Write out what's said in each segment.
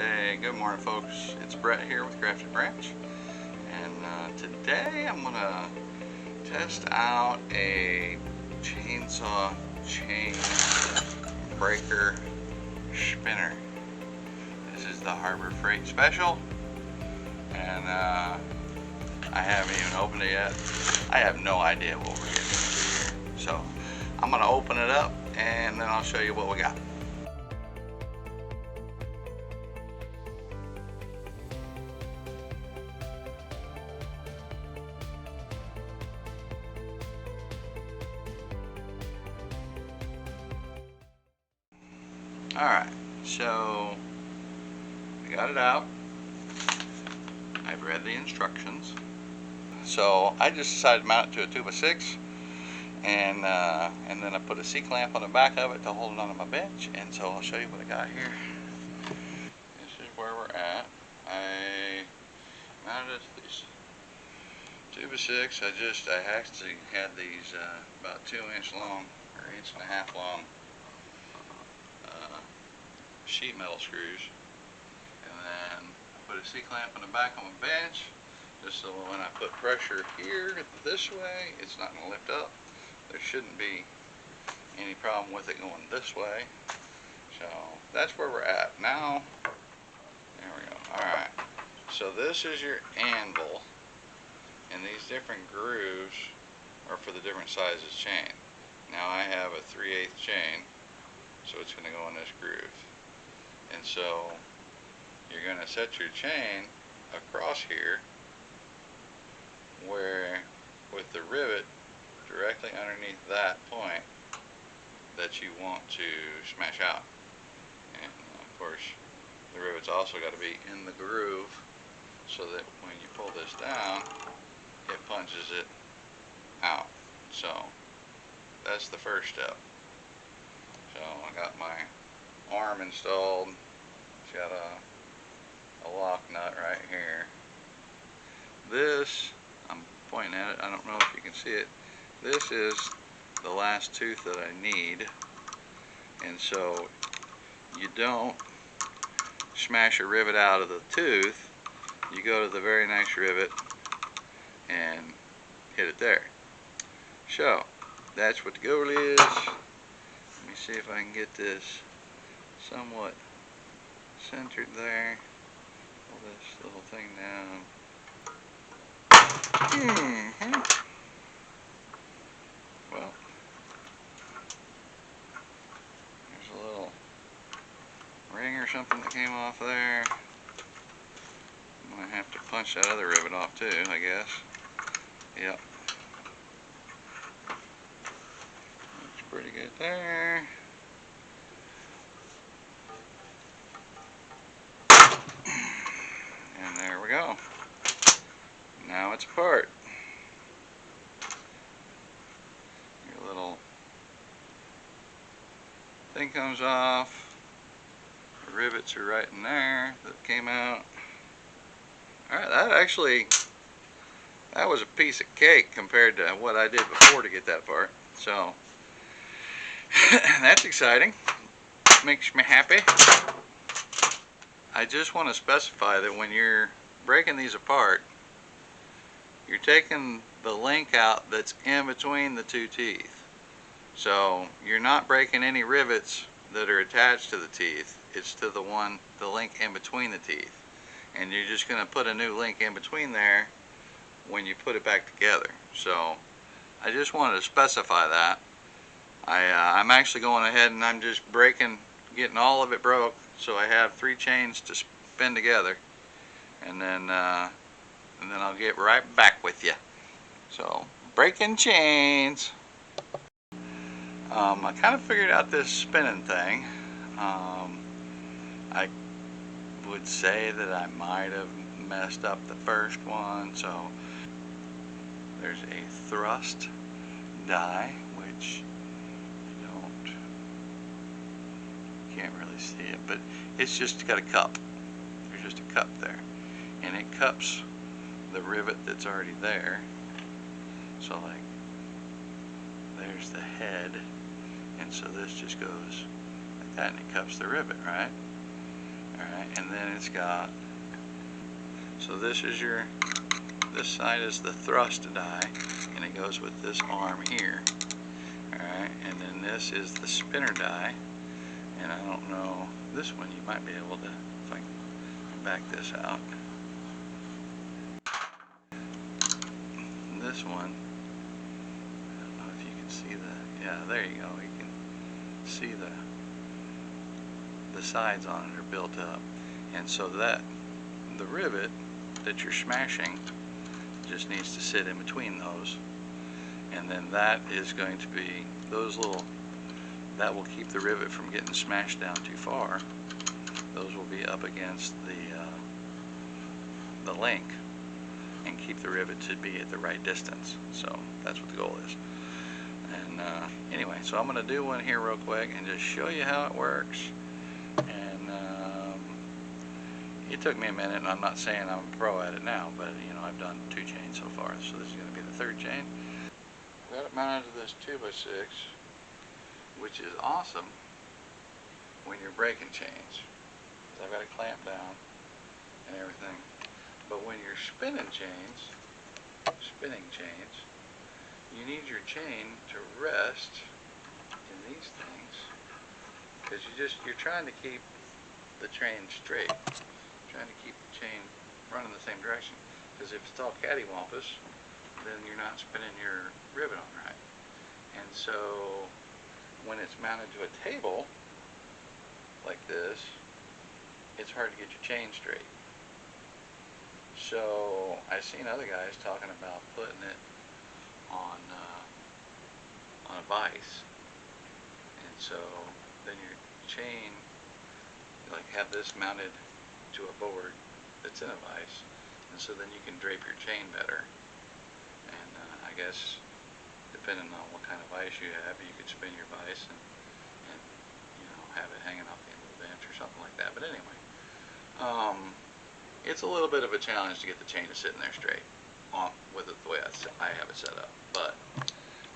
Hey, good morning folks. It's Brett here with Crafted Branch, and today I'm gonna test out a chainsaw chain breaker spinner. This is the Harbor Freight Special, and I haven't even opened it yet. I have no idea what we're getting into here, so I'm gonna open it up and then I'll show you what we got. Alright, so I got it out. I've read the instructions. So I just decided to mount it to a 2x6, and then I put a C-clamp on the back of it to hold it onto my bench. And so I'll show you what I got here. This is where we're at. I mounted it to this 2x6. I actually had these about 2-inch long or 1.5 long sheet metal screws, and then I put a C-clamp on the back of my bench just so when I put pressure here this way, it's not going to lift up. There shouldn't be any problem with it going this way. So that's where we're at now. There we go. Alright, so this is your anvil, and these different grooves are for the different sizes chain. Now I have a 3/8 chain, so it's going to go in this groove. And so you're going to set your chain across here, where with the rivet directly underneath that point that you want to smash out. And of course the rivet's also got to be in the groove so that when you pull this down it punches it out. So that's the first step. So I got my arm installed. It's got a lock nut right here. This, I'm pointing at it, I don't know if you can see it, this is the last tooth that I need. And so you don't smash a rivet out of the tooth, you go to the very next rivet and hit it there. So that's what the goal is. Let me see if I can get this somewhat centered there. Pull this little thing down. Well, there's a little ring or something that came off there. I'm going to have to punch that other rivet off too, I guess. Yep. Looks pretty good there. And there we go. Now it's apart. Your little thing comes off. The rivets are right in there that came out. Alright, that was a piece of cake compared to what I did before to get that apart. So that's exciting. Makes me happy. I just want to specify that when you're breaking these apart, you're taking the link out that's in between the two teeth. So you're not breaking any rivets that are attached to the teeth. It's to the link in between the teeth. And you're just going to put a new link in between there when you put it back together. So I just wanted to specify that. I'm actually going ahead and I'm just getting all of it broke, so I have 3 chains to spin together, and then I'll get right back with you. So breaking chains. I kind of figured out this spinning thing. I would say that I might have messed up the first one. So there's a thrust die, which can't really see it, but it's just got a cup. There's just a cup there, and it cups the rivet that's already there. So like there's the head, and so this just goes like that and it cups the rivet, right? Alright, and then it's got, so this is your, this side is the thrust die, and it goes with this arm here. Alright, and then this is the spinner die, and I don't know, this one you might be able to, if I can back this out. This one, I don't know if you can see the, yeah, there you go, you can see the sides on it are built up, and so that the rivet that you're smashing just needs to sit in between those, and then that is going to be those little, that will keep the rivet from getting smashed down too far. Those will be up against the link and keep the rivet to be at the right distance. So that's what the goal is. And anyway, so I'm going to do one here real quick and just show you how it works. And it took me a minute, and I'm not saying I'm a pro at it now, but you know, I've done 2 chains so far, so this is going to be the 3rd chain. Got it mounted to this 2x6, which is awesome when you're breaking chains. I've got it clamped down and everything. But when you're spinning chains, you need your chain to rest in these things, because you're trying to keep the train straight, trying to keep the chain running the same direction. Because if it's all cattywampus, then you're not spinning your rivet on right. And so when it's mounted to a table like this, it's hard to get your chain straight. So I've seen other guys talking about putting it on a vise, and so then your chain, like, have this mounted to a board that's in a vise, and so then you can drape your chain better. And I guess depending on what kind of vise you have, you could spin your vise and you know, have it hanging off the end of the bench or something like that. But anyway, it's a little bit of a challenge to get the chain to sit in there straight with it the way I have it set up, but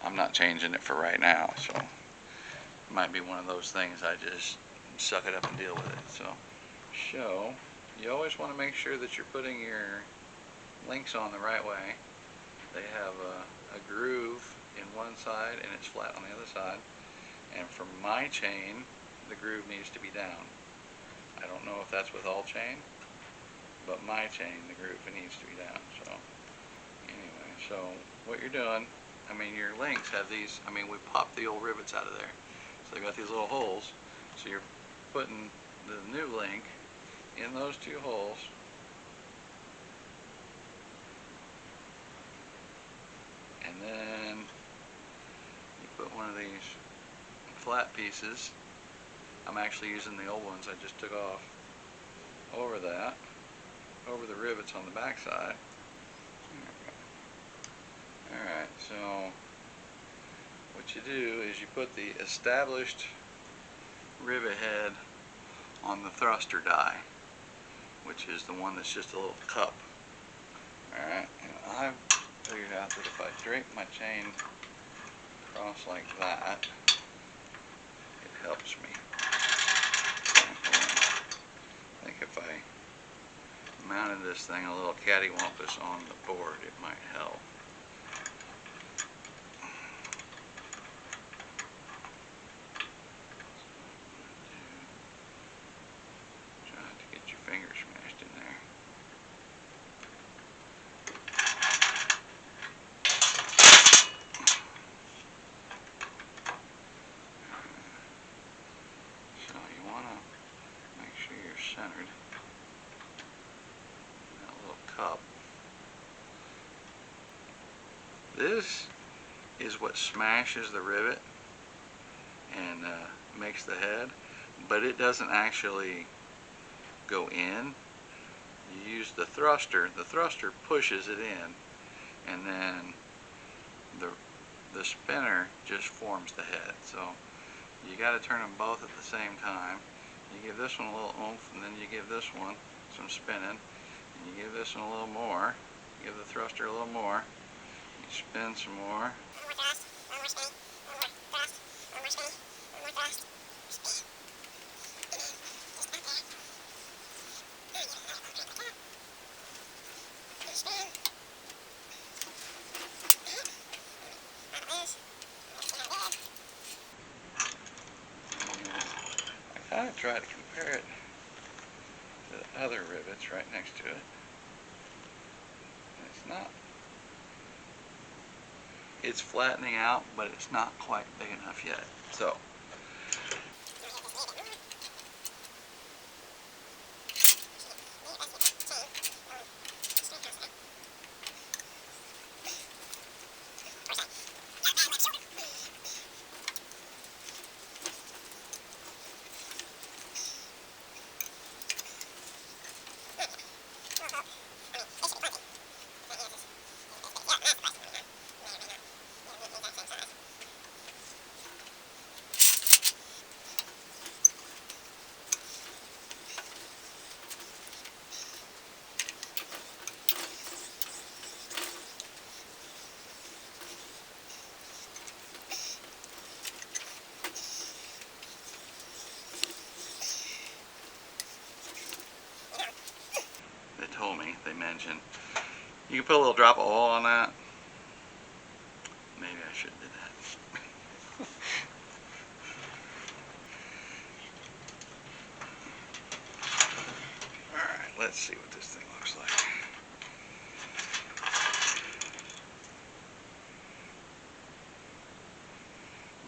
I'm not changing it for right now, so it might be one of those things I just suck it up and deal with it. So you always want to make sure that you're putting your links on the right way. They have a groove in one side and it's flat on the other side, and for my chain the groove needs to be down. I don't know if that's with all chain, but my chain, the groove, it needs to be down. So anyway, so what you're doing, I mean, your links have these, I mean, we popped the old rivets out of there, so they got these little holes, so you're putting the new link in those 2 holes, and then you put one of these flat pieces, I'm actually using the old ones I just took off, over that, over the rivets on the back side. Alright, so what you do is you put the established rivet head on the thruster die, which is the one that's just a little cup. Alright, and I've figured out that if I drape my chain across like that, it helps me. I think if I mounted this thing a little cattywampus on the board, it might help. Try not to get your finger smashed in there. So you want to make sure you're centered. That little cup. This is what smashes the rivet and makes the head, but it doesn't actually go in. You use the thruster pushes it in, and then the spinner just forms the head. So you got to turn them both at the same time. You give this one a little oomph, and then you give this one some spinning, and you give this one a little more, you give the thruster a little more, you spin some more. try to compare it to the other rivets right next to it. It's not. It's flattening out, but it's not quite big enough yet. So. Told me, they mentioned you can put a little drop of oil on that. Maybe I should do that. Alright, let's see what this thing looks like.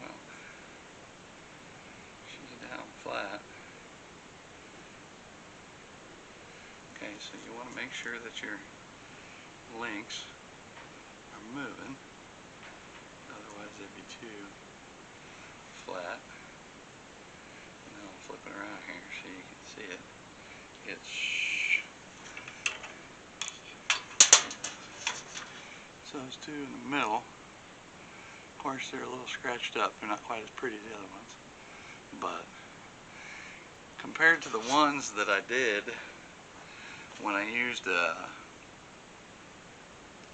Well, she's down flat. Okay, so you want to make sure that your links are moving, otherwise they'd be too flat. And I'll flip it around here so you can see it. So those two in the middle, of course they're a little scratched up, they're not quite as pretty as the other ones, but compared to the ones that I did when I used a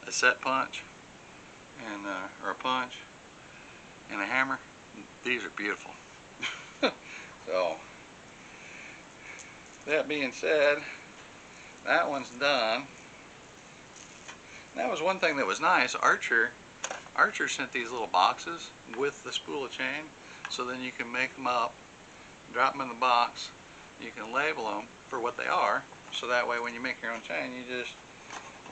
set punch and or a punch and a hammer, these are beautiful. So that being said, that one's done. That was one thing that was nice. Archer sent these little boxes with the spool of chain, so then you can make them up, drop them in the box, you can label them for what they are, so that way when you make your own chain, you just,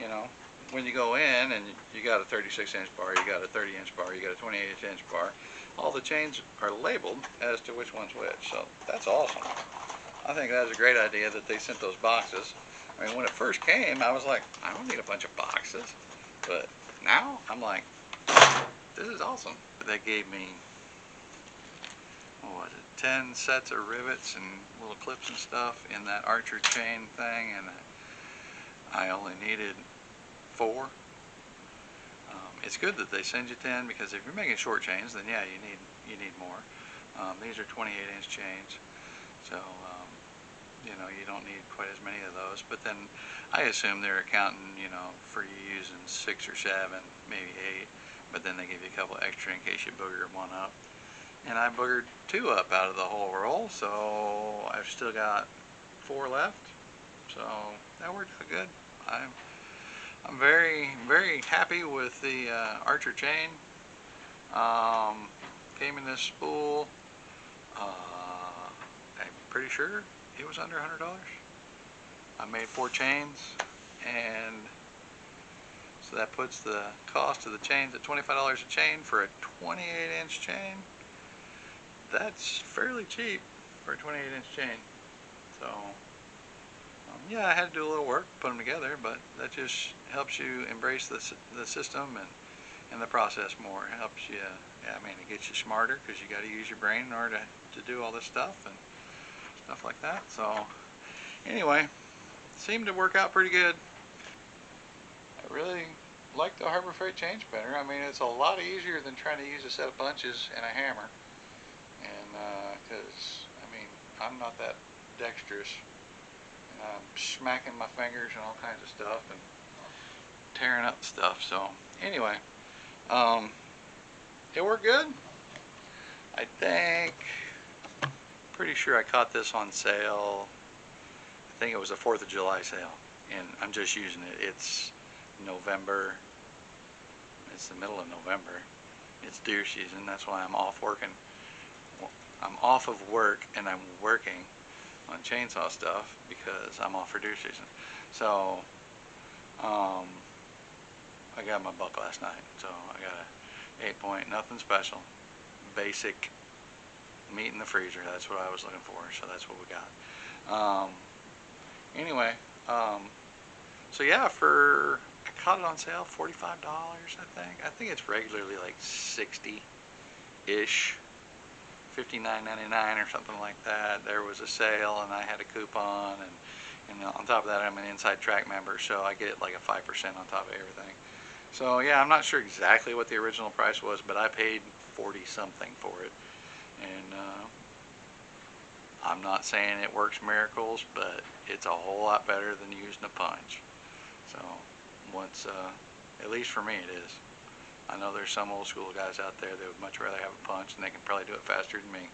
you know, when you go in and you got a 36-inch bar, you got a 30-inch bar, you got a 28-inch bar, all the chains are labeled as to which one's which. So that's awesome. I think that was a great idea that they sent those boxes. I mean, when it first came, I was like, I don't need a bunch of boxes. But now I'm like, this is awesome. They gave me, what was it, 10 sets of rivets and little clips and stuff in that Archer chain thing, and I only needed 4. It's good that they send you 10, because if you're making short chains, then yeah, you need more. These are 28-inch chains, so you know, you don't need quite as many of those. But then I assume they're accounting, you know, for you using 6 or 7, maybe 8. But then they give you a couple extra in case you booger one up. And I boogered 2 up out of the whole roll, so I've still got 4 left. So that worked out good. I'm very, very happy with the Archer chain. Came in this spool. I'm pretty sure it was under $100. I made 4 chains, and so that puts the cost of the chains at $25 a chain for a 28-inch chain. That's fairly cheap for a 28-inch chain. So yeah, I had to do a little work, put them together, but that just helps you embrace the system and the process more. It helps you, yeah, I mean, it gets you smarter, because you got to use your brain in order to do all this stuff and stuff like that. So anyway, seemed to work out pretty good. I really like the Harbor Freight chain spinner. I mean, it's a lot easier than trying to use a set of punches and a hammer. And because, I mean, I'm not that dexterous. And I'm smacking my fingers and all kinds of stuff and tearing up stuff. So anyway, it worked good. I think, pretty sure I caught this on sale. I think it was a 4th of July sale, and I'm just using it. It's November. It's the middle of November. It's deer season. That's why I'm off working. I'm off of work and I'm working on chainsaw stuff because I'm off for deer season. So I got my buck last night. So I got a 8-point, nothing special, basic meat in the freezer. That's what I was looking for. So that's what we got. Anyway, so yeah, I caught it on sale, $45, I think. I think it's regularly like 60-ish, $59.99 or something like that. There was a sale and I had a coupon, and on top of that, I'm an Inside Track member, so I get like a 5% on top of everything. So yeah, I'm not sure exactly what the original price was, but I paid 40 something for it. And I'm not saying it works miracles, but it's a whole lot better than using a punch. So once, at least for me it is. I know there's some old school guys out there that would much rather have a punch, and they can probably do it faster than me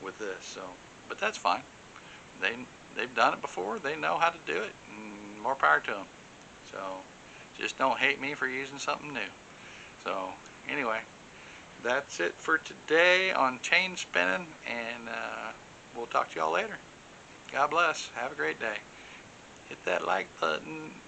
with this. So, but that's fine. They've done it before. They know how to do it, and more power to them. So just don't hate me for using something new. So anyway, that's it for today on chain spinning, and we'll talk to y'all later. God bless. Have a great day. Hit that like button.